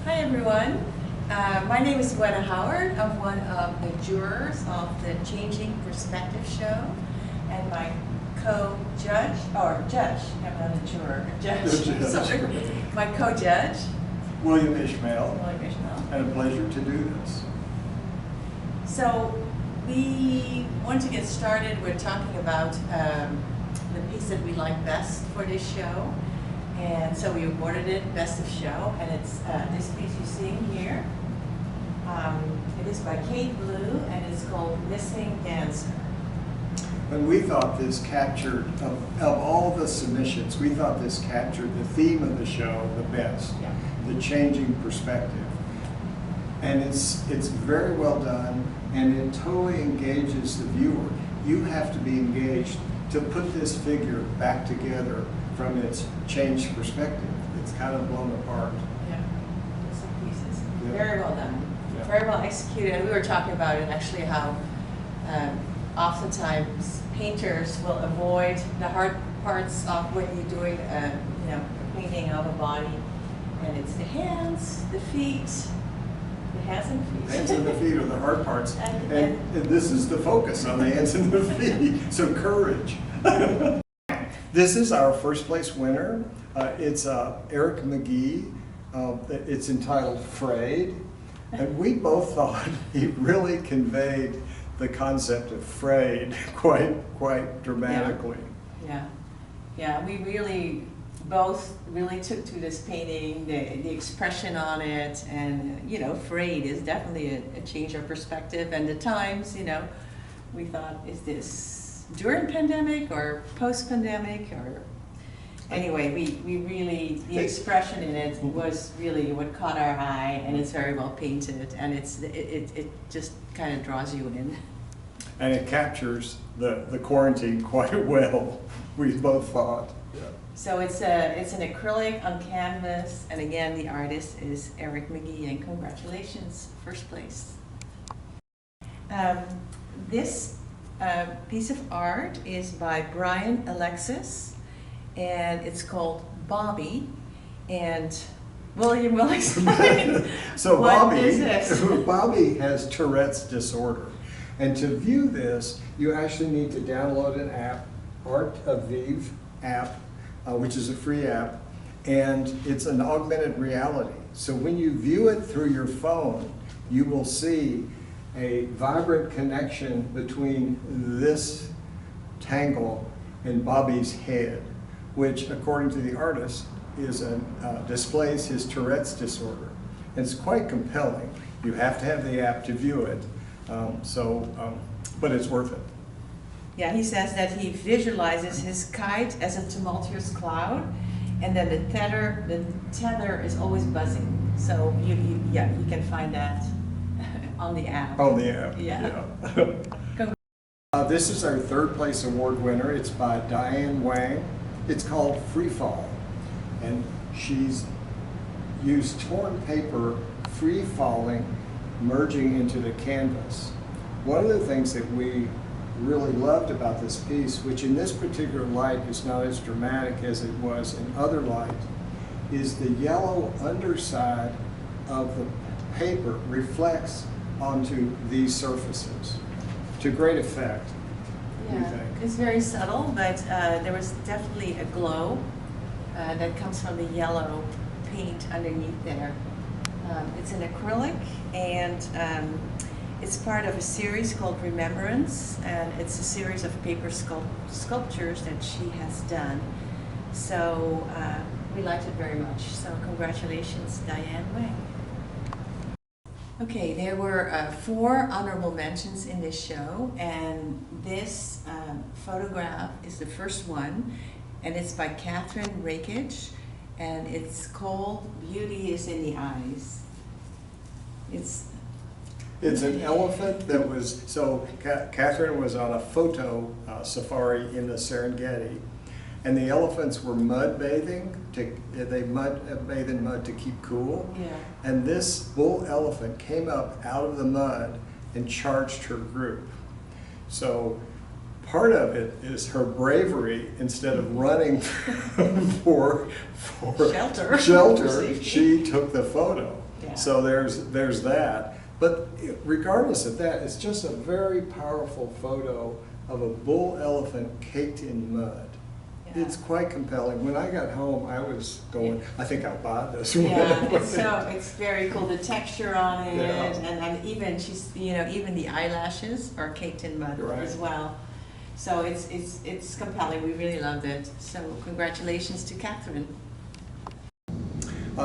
Hi everyone, my name is Gwenna Howard. I'm one of the jurors of the Changing Perspective show, and my co-judge, or judge, I'm not a juror, judge, sorry, my co-judge, William Ishmael, and a pleasure to do this. So we want to get started. We're talking about the piece that we like best for this show. And so we awarded it Best of Show, and it's this piece you're seeing here. It is by Kate Blue, and it's called Missing Dancer. And we thought this captured, of all the submissions, we thought this captured the theme of the show the best, Yeah. the changing perspective. And it's very well done, and it totally engages the viewer. You have to be engaged to put this figure back together from its changed perspective. It's kind of blown apart. Yeah, some pieces. Yeah. Very well done. Yeah. Very well executed. And we were talking about it actually, how oftentimes painters will avoid the hard parts of when you're doing a painting of a body, and it's the hands, the feet, the hands and feet. Hands and the feet are the hard parts, And and this is the focus on the hands and the feet. So courage. This is our first place winner. It's Eric McGee. It's entitled Frayed. And we both thought he really conveyed the concept of frayed quite dramatically. Yeah, we really both really took to this painting, the expression on it, and frayed is definitely a change of perspective. And the times, we thought, is this during pandemic or post-pandemic, or anyway, we really, the expression in it was really what caught our eye, and it's very well painted, and it just kind of draws you in. And it captures the quarantine quite well, we both thought. Yeah. So it's an acrylic on canvas, and again, the artist is Eric McGee, and congratulations, first place. This piece of art is by Brian Alexis, and it's called Bobby, and William will explain. So what is this? Bobby has Tourette's disorder, and to view this, you actually need to download an app, Art Aviv app, which is a free app, and it's an augmented reality. So when you view it through your phone, you will see a vibrant connection between this tangle and Bobby's head, which, according to the artist, displays his Tourette's disorder. And it's quite compelling. You have to have the app to view it, but it's worth it. Yeah, he says that he visualizes his kite as a tumultuous cloud, and then the tether is always buzzing. So you can find that on the app. On the app, yeah. This is our third place award winner. It's by Diane Wang. It's called Free Fall, and she's used torn paper free falling, merging into the canvas. One of the things that we really loved about this piece, which in this particular light is not as dramatic as it was in other light, is the yellow underside of the paper reflects onto these surfaces to great effect. Yeah, it's very subtle, but there was definitely a glow that comes from the yellow paint underneath there. It's an acrylic, and it's part of a series called Remembrance, and it's a series of paper sculptures that she has done. So we liked it very much. So congratulations, Diane Wang. Okay, there were 4 honorable mentions in this show, and this photograph is the first one, and it's by Catherine Rakich, and it's called Beauty is in the Eyes. It's an elephant that was, so Catherine was on a photo safari in the Serengeti, and the elephants were mud bathing. They bathe in mud to keep cool. Yeah. And this bull elephant came up out of the mud and charged her group. So part of it is her bravery. Instead of running for shelter, she took the photo. Yeah. So there's that. But regardless of that, it's just a very powerful photo of a bull elephant caked in mud. Yeah. It's quite compelling. When I got home, I was going, I think I'll buy this. Yeah, it's very cool. The texture on it, Yeah. and even even the eyelashes are caked in mud Right. as well. So it's compelling. We really loved it. So congratulations to Catherine.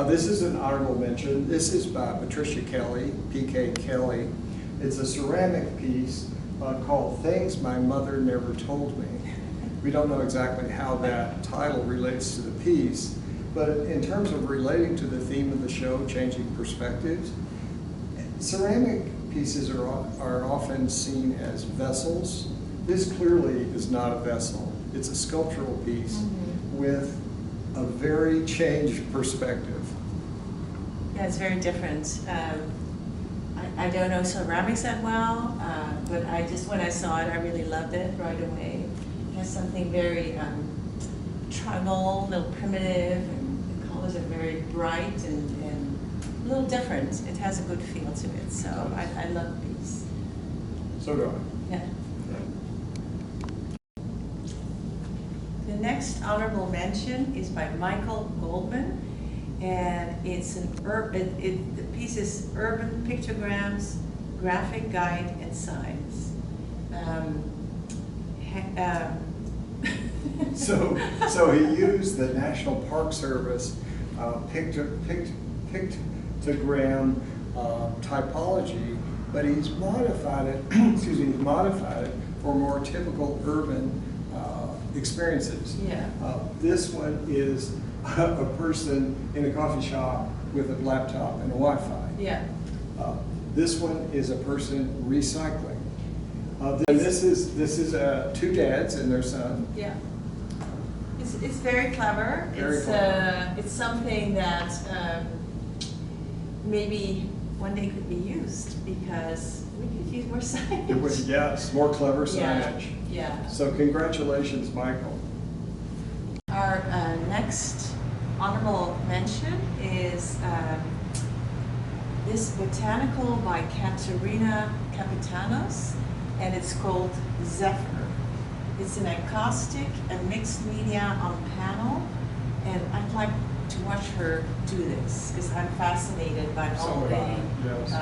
This is an honorable mention. This is by Patricia Kelly, P.K. Kelly. It's a ceramic piece called Things My Mother Never Told Me. We don't know exactly how that title relates to the piece, but in terms of relating to the theme of the show, changing perspectives, ceramic pieces are often seen as vessels. This clearly is not a vessel. It's a sculptural piece with a very changed perspective. Yeah, it's very different. I don't know ceramics that well, but when I saw it, I really loved it right away. It has something very tribal, a little primitive, and the colors are very bright and a little different. It has a good feel to it, so I love the piece. So do I. Yeah. The next honorable mention is by Michael Goldman, and it's the piece is Urban Pictograms, Graphic Guide and Signs. So he used the National Park Service pictogram typology, but he's modified it. Excuse me, he's modified it for more typical urban experiences. Yeah. This one is a person in a coffee shop with a laptop and a Wi-Fi. Yeah. This one is a person recycling. And this is two dads and their son. Yeah. It's very clever. Very clever. It's something that maybe one day could be used because we could use more signage. It was, yes, more clever Yeah. signage. Yeah. So congratulations, Michael. Our next honorable mention is this botanical by Katerina Capitanos, and it's called Zephyr. It's an acoustic and mixed media on panel, and I'd like to watch her do this because I'm fascinated by So all am I, yes.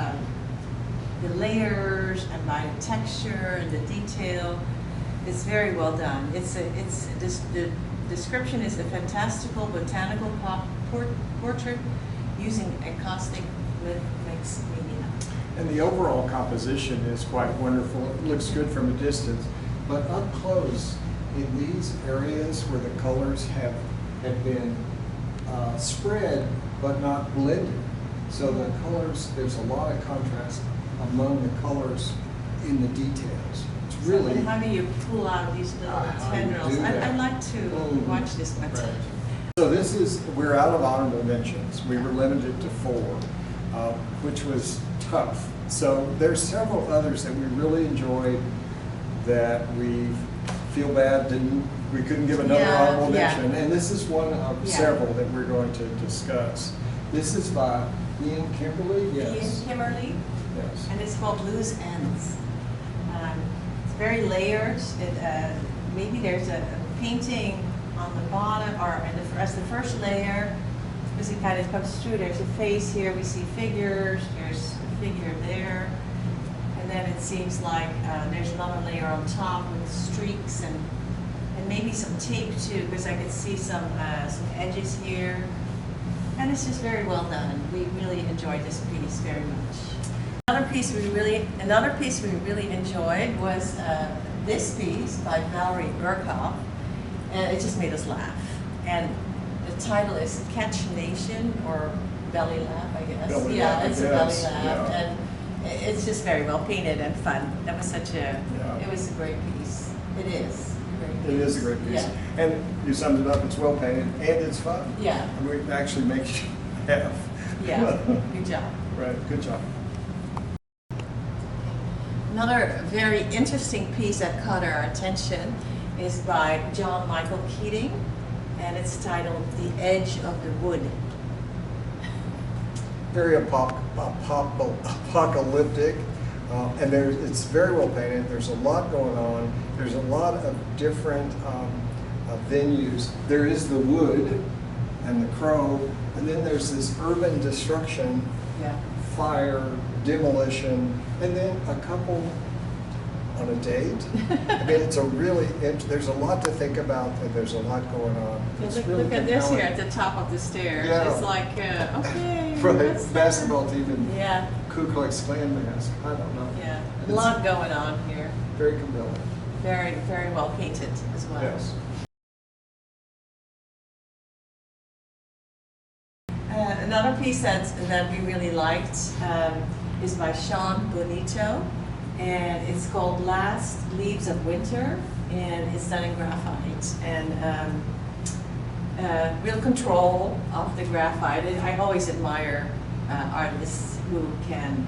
the layers and by the texture and the detail. It's very well done. The description is a fantastical botanical portrait using acoustic with mixed media. And the overall composition is quite wonderful. It looks good from a distance, but up close in these areas where the colors have been spread but not blended. So the colors, there's a lot of contrast among the colors in the details. It's really. And how do you pull out these little tendrils? I'd like to watch this one. Right. So we're out of honorable mentions. We were limited to 4, which was tough. So there's several others that we really enjoyed that we feel bad we couldn't give another honorable mention. And this is one of several that we're going to discuss. This is by Ian Kimberly. Yes. Ian Kimberly. Yes. And it's called Loose Ends. It's very layered. Maybe there's a painting on the bottom, or as the first layer, as it kind of comes through, there's a face here, we see figures, there's a figure there, and then it seems like there's another layer on top with streaks and maybe some tape too, because I could see some edges here, and it's just very well done. We really enjoyed this piece very much. Another piece we really enjoyed was this piece by Valerie Burkhoff, and it just made us laugh. And the title is Catch Nation, or Belly Laugh, I guess. Belly yeah, laugh, it's a yes, belly laugh, yeah. and it's just very well painted and fun. That was it was a great piece. It is a great piece. It is a great piece. Yeah. And you summed it up, it's well painted and it's fun. Yeah. I mean, it actually makes you laugh. Yeah, good job. Right, good job. Another very interesting piece that caught our attention is by John Michael Keating, and it's titled "The Edge of the Wood." Very apocalyptic, and it's very well painted. There's a lot going on. There's a lot of different venues. There is the wood and the crow, and then there's this urban destruction, Yeah. fire, demolition, and then a couple on a date. I mean, it's a really, there's a lot to think about, and there's a lot going on. It's really Look at this here compelling. at the top of the stairs. Yeah. It's like, okay. Right, what's that? basketball team and Yeah, Ku Klux Klan mask. I don't know. yeah. A It's lot going on here. very compelling. Very, very well painted as well. Yes. Another piece that we really liked is by Sean Bonito, and it's called Last Leaves of Winter, and it's done in graphite, and real control of the graphite. I always admire artists who can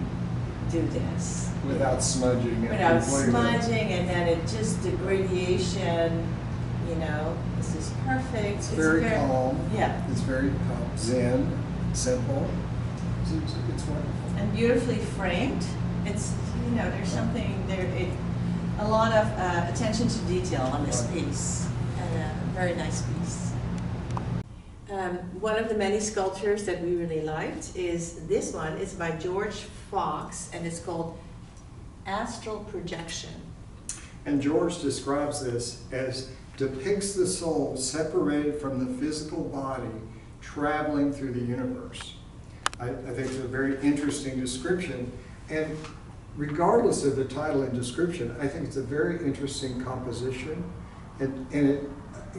do this. Without smudging. it Without completely. smudging, and then it just, the gradation, you know, this is perfect. It's very calm. Yeah. It's very zen, simple. It's wonderful. And beautifully framed. It's, you know, there's something there, a lot of attention to detail on this Right. piece, and a very nice piece. One of the many sculptures that we really liked is this one. It's by George Fox, and it's called Astral Projection. And George describes this as depicts the soul separated from the physical body traveling through the universe. I think it's a very interesting description, and regardless of the title and description, I think it's a very interesting composition, and it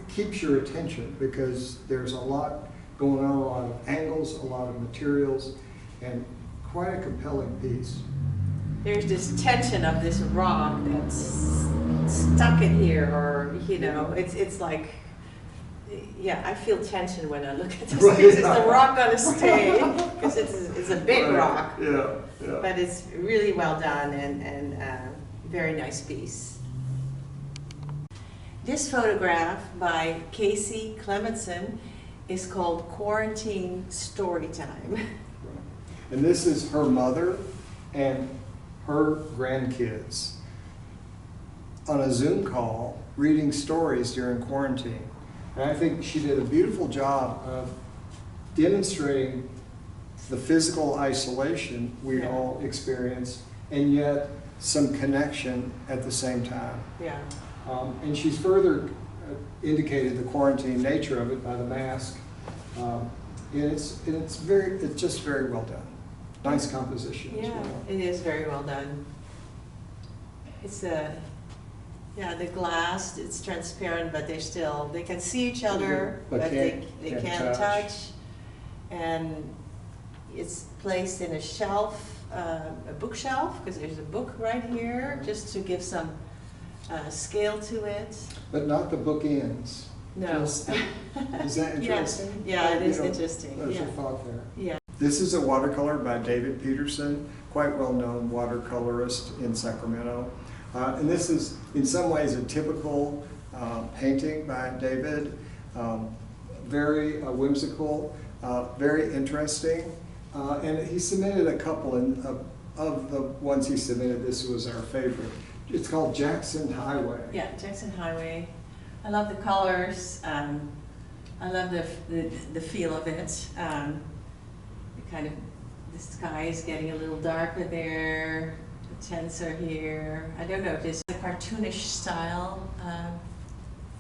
keeps your attention because there's a lot going on, a lot of angles, a lot of materials, and quite a compelling piece. There's this tension of this rock that's stuck in here, or, you know, it's like, yeah, I feel tension when I look at this. Right. Is the rock gonna stay? Because it's a big Right. rock, Yeah, yeah. but it's really well done, and very nice piece. This photograph by Casey Clementson is called Quarantine Storytime. And this is her mother and her grandkids on a Zoom call reading stories during quarantine. And I think she did a beautiful job of demonstrating the physical isolation we Yeah. all experience, and yet some connection at the same time. Yeah. And she's further indicated the quarantine nature of it by the mask. And it's just very well done. Nice composition as Yeah, well. it is very well done. It's the glass, it's transparent, but they can see each other, But but they can't can't touch. touch. And it's placed in a shelf, a bookshelf, because there's a book right here, just to give some scale to it. But not the bookends. No. Just- Is that interesting? Yeah, it is You know, interesting, There's a yeah. thought there. Yeah. This is a watercolor by David Peterson, quite well-known watercolorist in Sacramento. And this is, in some ways, a typical painting by David. Very whimsical, very interesting. And he submitted a couple, and of the ones he submitted, this was our favorite. It's called Jackson Highway. Yeah, Jackson Highway. I love the colors. I love the feel of it. The sky is getting a little darker there. The tents are here. I don't know if it's a cartoonish style.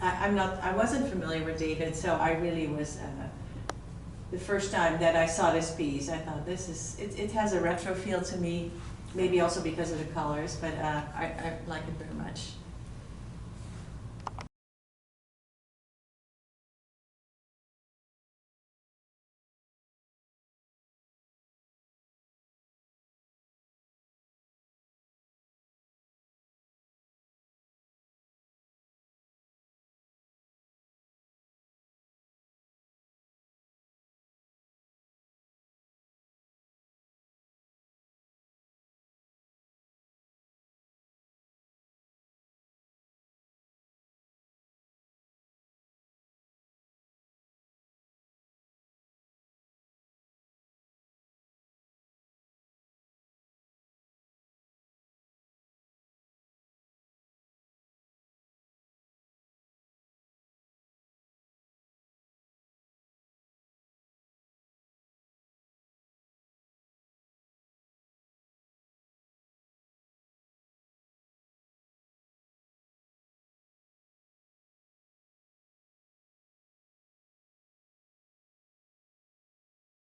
I wasn't familiar with David, so I really was. The first time that I saw this piece, I thought it has a retro feel to me. Maybe also because of the colors, but I like it very much.